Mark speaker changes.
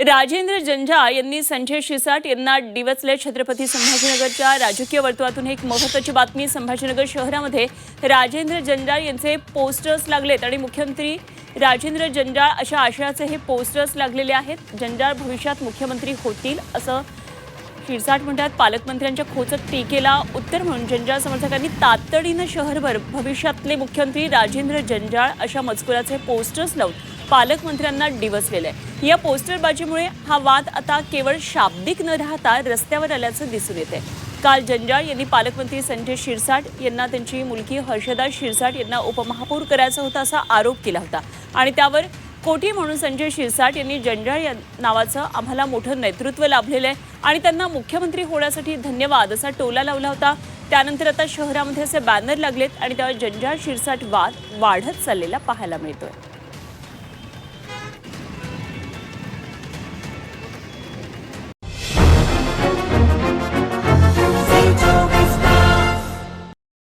Speaker 1: राजेंद्र जंजाळ यांनी संजय शिरसाट यांना डिवचले। छत्रपती संभाजीनगरच्या राजकीय वर्तुळातून एक महत्त्वाची बातमी। संभाजीनगर शहरामध्ये राजेंद्र जंजाळ यांचे पोस्टर्स लागलेत आणि मुख्यमंत्री राजेंद्र जंजाळ अशा आशयाचे हे पोस्टर्स लागलेले आहेत। जंजाळ भविष्यात मुख्यमंत्री होतील असं शिरसाट म्हणतात। पालकमंत्र्यांच्या खोचक टीकेला उत्तर म्हणून जंजाळ समर्थकांनी तातडीनं शहरभर भविष्यातले मुख्यमंत्री राजेंद्र जंजाळ अशा मजकुराचे पोस्टर्स लावून पालकमंत्र्यांना डिवचलेले आहे। या पोस्टरबाजीमुळे हा वाद आता केवळ शाब्दिक न राहता रस्त्यावर आल्याचं दिसून येते। काल जंजाळ यांनी पालकमंत्री संजय शिरसाट यांना त्यांची मुलगी हर्षदा शिरसाट यांना उपमहापौर करायचा होता असा आरोप केला होता आणि त्यावर कोटी म्हणून संजय शिरसाट यांनी जंजाळ या नावाचं आम्हाला मोठं नेतृत्व लाभलेलं आहे आणि त्यांना मुख्यमंत्री होण्यासाठी धन्यवाद असा टोला लावला होता। त्यानंतर आता शहरामध्ये असे बॅनर लागलेत आणि त्यावर जंजाळ शिरसाट वाद वाढत चाललेला पाहायला मिळतोय।